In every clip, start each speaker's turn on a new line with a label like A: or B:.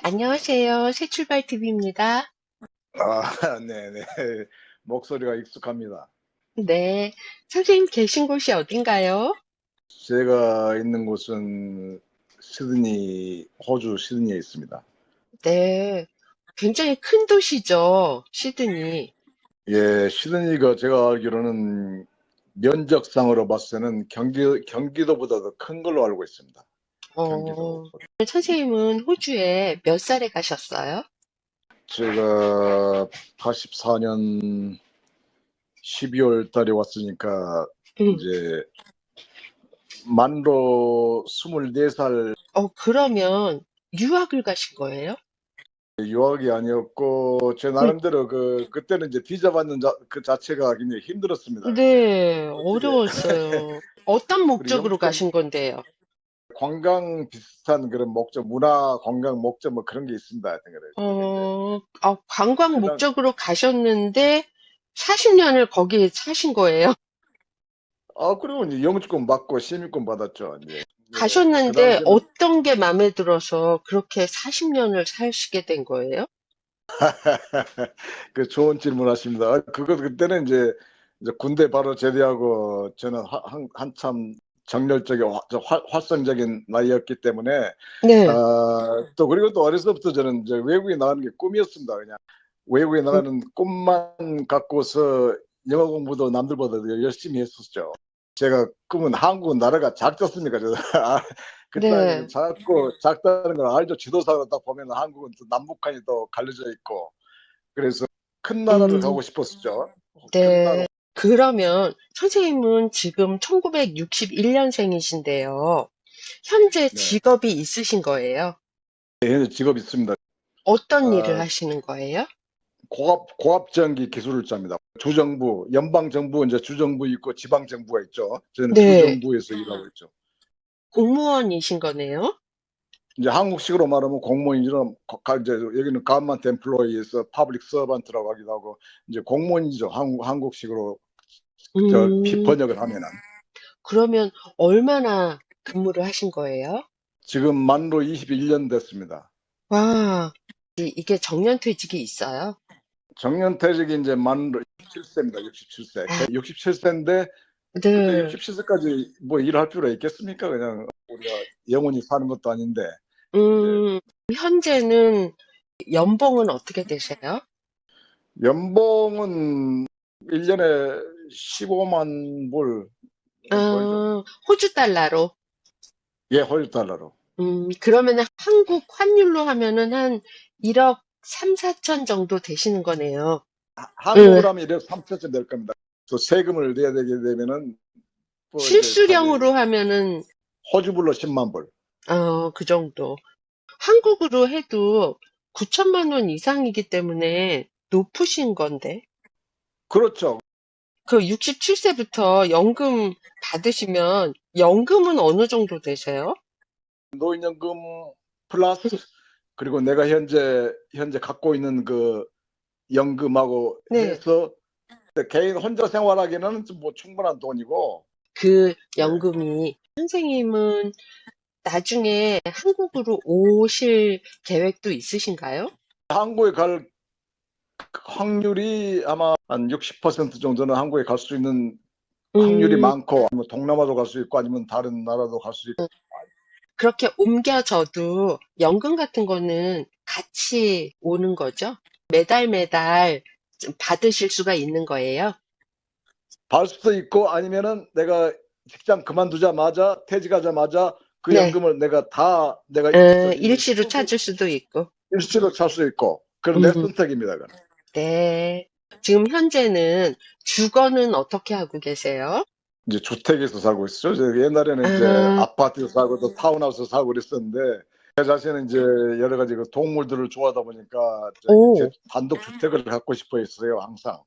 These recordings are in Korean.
A: 안녕하세요. 새출발TV입니다.
B: 아, 네네. 목소리가 익숙합니다.
A: 네. 선생님 계신 곳이 어딘가요?
B: 제가 있는 곳은 시드니, 호주 시드니에 있습니다.
A: 네. 굉장히 큰 도시죠, 시드니.
B: 예, 시드니가 제가 알기로는 면적상으로 봤을 때는 경기도보다 더 큰 걸로 알고 있습니다. 경기도.
A: 어, 선생님은 호주에 몇 살에 가셨어요?
B: 제가 84년 12월 달에 왔으니까
A: 음.
B: 이제 만으로 24살.
A: 그러면 유학을 가신 거예요?
B: 유학이 아니었고 제
A: 음.
B: 나름대로 그때는 이제 비자 받는 그 자체가 굉장히 힘들었습니다. 근데
A: 네,
B: 어떻게
A: 어려웠어요. 어떤
B: 우리
A: 목적으로
B: 영주권
A: 가신 건데요?
B: 관광 비슷한 그런 목적, 문화 관광 목적 뭐 그런 게 있습니다. 하여튼 그래. 그래서 이제
A: 관광
B: 그당
A: 목적으로 가셨는데 40년을 거기 사신 거예요?
B: 그리고 이제 영주권 받고 시민권 받았죠. 이제 그
A: 가셨는데
B: 당시에는
A: 어떤 게 마음에 들어서 그렇게 40년을 사시게 된 거예요?
B: 그 좋은 질문하십니다. 그때는 이제 군대 바로 제대하고 저는 한참 정열적인 활성적인 나이였기 때문에
A: 네.
B: 또 그리고 또 어렸을 때부터 저는 이제 외국에 나가는 게 꿈이었습니다. 그냥 외국에
A: 음,
B: 나가는 꿈만 갖고서 영어 공부도 남들보다 더 열심히 했었죠. 제가 꿈은 한국은 나라가 작졌습니까? 그 땅이
A: 네.
B: 작다는 걸 알죠. 지도상으로 딱 보면 한국은 또 남북한이 또 갈려져 있고 그래서 큰 나라를
A: 음,
B: 가고 싶었었죠. 큰 나라.
A: 네. 그러면 선생님은 지금 1961년생이신데요. 현재
B: 네.
A: 직업이 있으신 거예요?
B: 현재 직업이 있습니다.
A: 어떤 일을
B: 어,
A: 하시는 거예요?
B: 고압전기 기술자입니다. 주정부, 연방정부, 이제 주정부 있고 지방정부가 있죠. 저는
A: 네.
B: 주정부에서 일하고 있죠.
A: 공무원이신 거네요?
B: 이제 한국식으로 말하면 공무원이죠. 이제 여기는 government employee에서 public servant라고 하기도 하고 이제 공무원이죠. 한국식으로
A: 음,
B: 번역을 하면은.
A: 그러면 얼마나 근무를 하신 거예요?
B: 지금 만로 21년 됐습니다.
A: 와, 이게 정년퇴직이 있어요?
B: 정년퇴직이 이제 만로 67세입니다. 67세.
A: 아,
B: 67세인데 근데
A: 네.
B: 67세까지 뭐 일할 필요가 있겠습니까? 그냥 우리가 영원히 사는 것도 아닌데 이제
A: 음, 현재는 연봉은 어떻게 되세요?
B: 연봉은 1년에 15만 불 벌죠.
A: 호주 달러로.
B: 예, 호주 달러로.
A: 그러면은 한국 환율로 하면은 한 1억 3, 4천 정도 되시는 거네요. 응.
B: 한국으로 하면 1억 3천쯤 될 겁니다. 또 세금을 내야 되게 되면은 뭐 이제 다시
A: 실수령으로 하면은,
B: 호주 불로 10만 불.
A: 그 정도. 한국으로 해도 9천만 원 이상이기 때문에 높으신 건데.
B: 그렇죠.
A: 그 67세부터 연금 받으시면 연금은 어느 정도 되세요?
B: 노인연금 플러스 그리고 내가 현재 갖고 있는 그 연금하고
A: 네.
B: 해서 개인 혼자 생활하기는 뭐 충분한 돈이고
A: 그
B: 예.
A: 연금이 선생님은 나중에 한국으로 오실 계획도 있으신가요?
B: 한국에 갈 확률이 아마 한 60% 정도는 한국에 갈 수 있는 확률이
A: 음,
B: 많고 아니면 동남아도 갈 수 있고 아니면 다른 나라도 갈 수 있고
A: 그렇게 옮겨져도 연금 같은 거는 같이 오는 거죠? 매달 매달 좀 받으실 수가 있는 거예요?
B: 갈 수도 있고 아니면은 내가 직장 그만두자마자 퇴직하자마자 그
A: 네.
B: 연금을 내가 저기
A: 일시로 찾을 수도 있고.
B: 일시로 찰 수 있고 그런 내
A: 음,
B: 선택입니다. 그건.
A: 네. 지금 현재는 주거는 어떻게 하고 계세요?
B: 이제 주택에서 살고 있어요. 옛날에는 이제
A: 아,
B: 아파트에서 살고 또 타운하우스 살고 그랬었는데 제 자신은 이제 여러 가지 그 동물들을 좋아하다 보니까 제
A: 오,
B: 단독 주택을 갖고 싶어 했어요, 항상.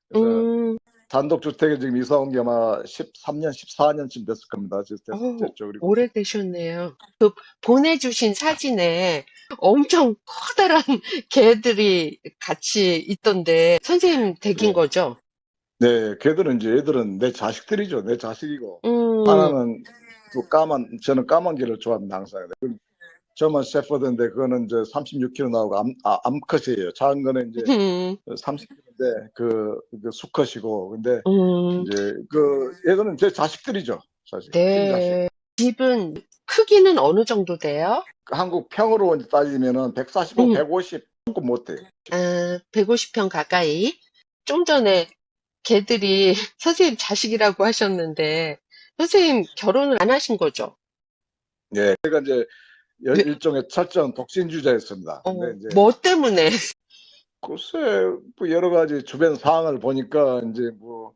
B: 그래서
A: 음,
B: 단독 주택에 지금 이사 온 게 아마 13년, 14년쯤 됐을 겁니다. 됐죠. 그리고
A: 오래되셨네요. 그 보내주신 사진에 엄청 커다란 개들이 같이 있던데 선생님 댁인
B: 예.
A: 거죠?
B: 네, 걔들은 이제 애들은 내 자식들이죠. 내 자식이고
A: 음,
B: 하나는 저는 까만 개를 좋아합니다, 항상. 저만 셰퍼드인데 그거는 이제 36kg 나오고 암컷이에요. 작은 거는 이제
A: 음,
B: 30kg인데 그 수컷이고 근데
A: 음,
B: 이제 그 얘들은 제 자식들이죠. 사실 친자식.
A: 네. 집은 크기는 어느 정도 돼요?
B: 한국 평으로 이제 따지면은 145,
A: 음,
B: 150 조금 못해.
A: 150평 가까이. 좀 전에 걔들이 선생님 자식이라고 하셨는데, 선생님 결혼을 안 하신 거죠?
B: 예, 제가 이제
A: 왜,
B: 일종의 철저한 독신주의자였습니다. 근데 이제
A: 뭐 때문에?
B: 글쎄 뭐 여러 가지 주변 상황을 보니까 이제 뭐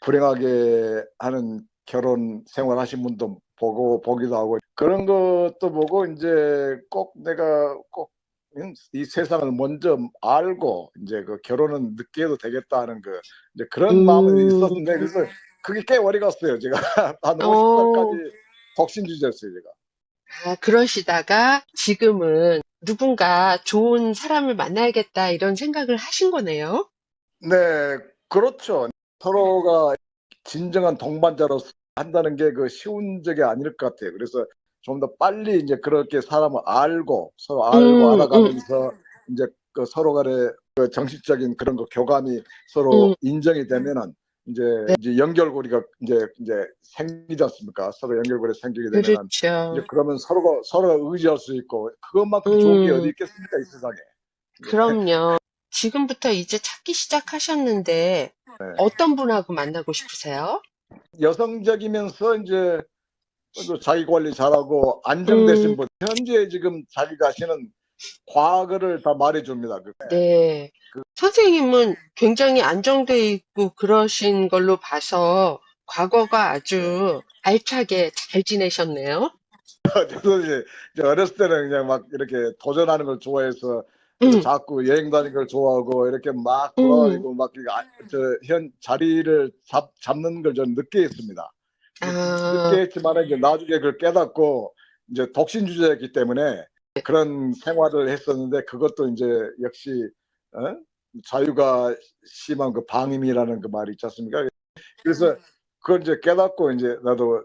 B: 불행하게 하는 결혼 생활하신 분도 보기도 하고 그런 것도 보고 이제 꼭 내가 꼭 이 세상을 먼저 알고 이제 그 결혼은 늦게 해도 되겠다 하는 그 이제 그런 마음은
A: 음,
B: 있었는데 그래서 그게 꽤 오래 갔어요. 제가 한
A: 어,
B: 50살까지 독신주의자였어요, 제가.
A: 그러시다가 지금은 누군가 좋은 사람을 만나야겠다 이런 생각을 하신 거네요?
B: 네, 그렇죠. 서로가 진정한 동반자로서 한다는 게 그 쉬운 적이 아닐 것 같아요. 그래서 좀 더 빨리 이제 그렇게 사람을 알고 서로 알고
A: 음, 음,
B: 알아가면서 이제 그 서로 간의 그 정신적인 그런 거 교감이 서로
A: 음,
B: 인정이 되면은
A: 네,
B: 이제 연결고리가 이제 생기지 않습니까? 서로 연결고리 생기게 되면은 이제
A: 그렇죠.
B: 그러면 서로가 의지할 수 있고 그것만큼 좋은 게 어디
A: 음,
B: 있겠습니까? 이 세상에. 네.
A: 그럼요. 지금부터 이제 찾기 시작하셨는데 어떤 분하고 만나고 싶으세요?
B: 여성적이면서 이제 또 자기 관리 잘하고 안정되신
A: 음,
B: 분, 현재 지금 자기가 하시는 과거를 다 말해줍니다.
A: 네. 선생님은 굉장히 안정돼 있고 그러신 걸로 봐서 과거가 아주 알차게 잘 지내셨네요.
B: 저도 이제 어렸을 때는 그냥 막 이렇게 도전하는 걸 좋아해서 그래서
A: 음,
B: 자꾸 여행 다니는 걸 좋아하고 이렇게 막
A: 음,
B: 돌아다니고 막 현 자리를 잡는 걸 저는 늦게 했습니다.
A: 아,
B: 늦게 했지만 이제 나중에 그걸 깨닫고 이제 독신주의자였기 때문에 그런 생활을 했었는데 그것도 이제 역시 어? 자유가 심한 그 방임이라는 그 말이 있지 않습니까? 그래서 그걸 이제 깨닫고 이제 나도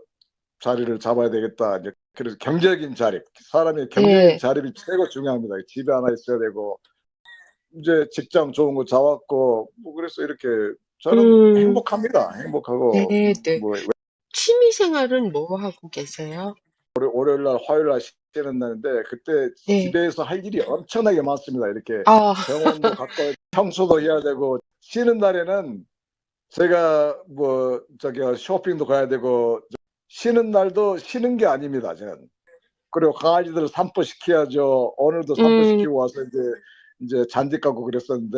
B: 자리를 잡아야 되겠다. 이제 그래서 경제적인 자립, 사람이 경제적인
A: 네.
B: 자립이 최고 중요합니다. 집에 하나 있어야 되고 이제 직장 좋은 거 잡았고 뭐 그래서 이렇게 저는
A: 음,
B: 행복합니다. 행복하고
A: 네, 네.
B: 뭐
A: 취미 생활은 뭐 하고 계세요?
B: 월요일 날, 화요일 날 쉬는 날인데 그때
A: 네.
B: 집에서 할 일이 엄청나게 많습니다. 이렇게
A: 아,
B: 병원도 가까워 청소도 해야 되고 쉬는 날에는 제가 뭐 저기 쇼핑도 가야 되고 쉬는 날도 쉬는 게 아닙니다. 저는. 그리고 강아지들 산보 시켜야죠. 오늘도 산보
A: 음,
B: 시키고 와서 이제 잔디 깎고 그랬었는데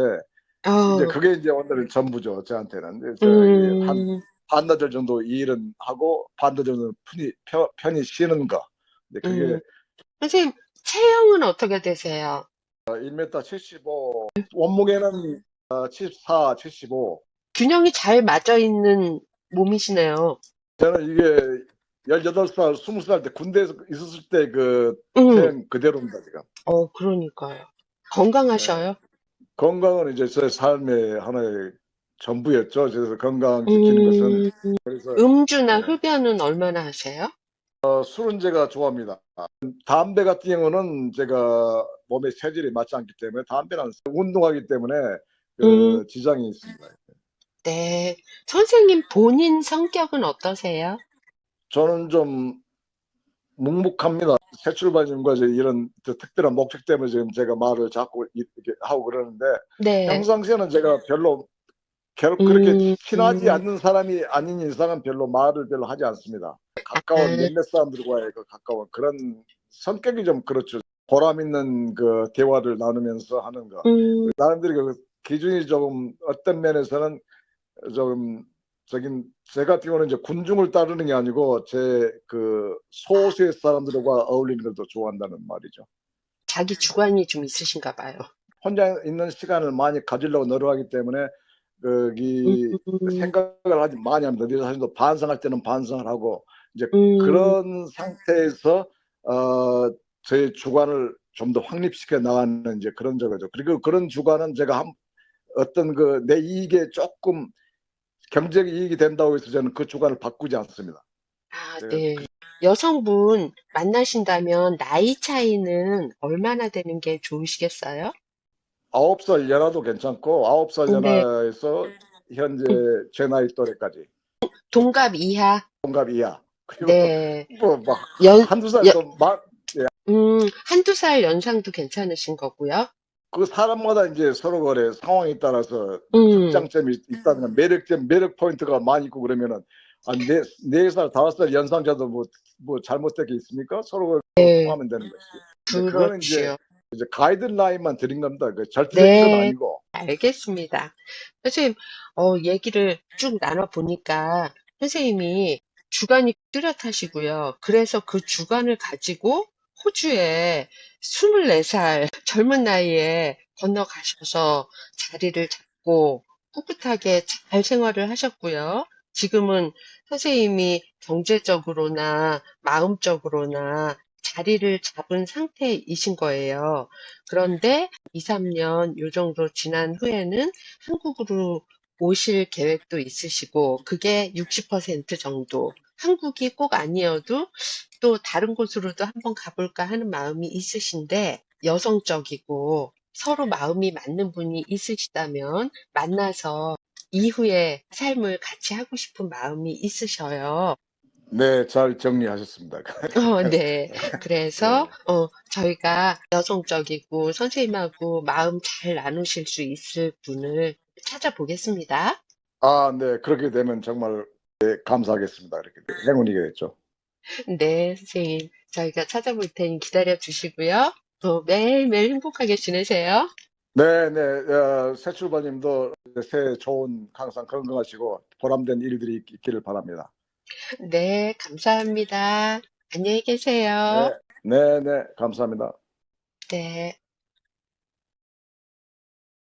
B: 이제
A: 아,
B: 그게 이제 오늘은 전부죠. 저한테는. 저기 한
A: 음,
B: 반나절 정도 일은 하고 반나절 정도 편히 쉬는 거. 근데 그게
A: 선생님, 체형은 어떻게 되세요?
B: 1m 75, 몸무게는 74, 75.
A: 균형이 잘 맞아 있는 몸이시네요.
B: 저는 이게 18살, 20살 때 군대에서 있었을 때 그
A: 음,
B: 체형 그대로입니다, 지금.
A: 그러니까요.
B: 네.
A: 건강하셔요?
B: 건강은 이제 제 삶의 하나의 전부였죠. 그래서 건강 지키는 것은.
A: 음,
B: 그래서
A: 음주나
B: 예.
A: 흡연은 얼마나 하세요?
B: 술은 제가 좋아합니다. 담배 같은 경우는 제가 몸의 체질이 맞지 않기 때문에 담배는 운동하기 때문에
A: 음,
B: 그 지장이 있습니다.
A: 네. 선생님 본인 성격은 어떠세요?
B: 저는 좀 묵묵합니다. 새 출발님과 이런 특별한 목적 때문에 지금 제가 말을 자꾸 이렇게 하고 그러는데
A: 네.
B: 평상시에는 제가 별로 그렇게
A: 음,
B: 친하지 않는 사람이 아닌 이상은 별로 말을 하지 않습니다. 가까운
A: 아,
B: 몇몇 사람들과의 그 가까운 그런 성격이 좀 그렇죠. 보람 있는 그 대화를 나누면서 하는 거.
A: 음,
B: 나름대로 그 기준이 조금 어떤 면에서는 좀 제 같은 경우는 이제 군중을 따르는 게 아니고 제 그 소수의 사람들과 어울리는 걸 더 좋아한다는 말이죠.
A: 자기 주관이 좀 있으신가 봐요.
B: 혼자 있는 시간을 많이 가지려고 노력하기 때문에 거기
A: 음,
B: 생각을 하지 많이 합니다. 내 자신도 반성할 때는 반성을 하고 이제
A: 음,
B: 그런 상태에서 저의 주관을 좀 더 확립시켜 나가는 이제 그런 저거죠. 그리고 그런 주관은 제가 어떤 그 내 이익에 조금 경제적 이익이 된다고 해서 저는 그 주관을 바꾸지 않습니다. 제가
A: 네. 여성분 만나신다면 나이 차이는 얼마나 되는 게 좋으시겠어요?
B: 9살 연하도 괜찮고 9살
A: 네,
B: 연하에서 현재 제 나이 또래까지
A: 동갑 이하.
B: 동갑 이하. 그리고
A: 네,
B: 뭐 막
A: 연,
B: 한두
A: 여,
B: 살 더 막
A: 한두 살 연상도 괜찮으신 거고요.
B: 그 사람마다 이제 서로 간에 상황에 따라서
A: 음,
B: 특장점이 있다면 매력점, 매력 포인트가 많이 있고 그러면은 한 4살, 5살 연상자도 뭐 잘못된 게 있습니까? 서로
A: 네,
B: 통하면 되는 것이지. 근데 그거는
A: 그렇지요.
B: 이제 가이드라인만 드린 겁니다. 그 절대적인 건
A: 네,
B: 아니고.
A: 알겠습니다. 선생님, 얘기를 쭉 나눠보니까 선생님이 주관이 뚜렷하시고요. 그래서 그 주관을 가지고 호주에 24살 젊은 나이에 건너가셔서 자리를 잡고 꿋꿋하게 잘 생활을 하셨고요. 지금은 선생님이 경제적으로나 마음적으로나 자리를 잡은 상태이신 거예요. 그런데 2, 3년 요 정도 지난 후에는 한국으로 오실 계획도 있으시고, 그게 60% 정도. 한국이 꼭 아니어도 또 다른 곳으로도 한번 가볼까 하는 마음이 있으신데, 여성적이고 서로 마음이 맞는 분이 있으시다면 만나서 이후에 삶을 같이 하고 싶은 마음이 있으셔요.
B: 네, 잘 정리하셨습니다.
A: 네. 그래서,
B: 예.
A: 저희가 여성적이고 선생님하고 마음 잘 나누실 수 있을 분을 찾아보겠습니다.
B: 아, 네. 그렇게 되면 정말 감사하겠습니다. 이렇게 행운이겠죠.
A: 네, 선생님. 저희가 찾아볼 테니 기다려 주시고요. 매일매일 행복하게 지내세요.
B: 네, 네. 새 출발님도 새해 좋은 항상 건강하시고 보람된 일들이 있기를 바랍니다.
A: 네, 감사합니다. 안녕히
B: 네,
A: 계세요.
B: 네, 네. 감사합니다.
A: 네.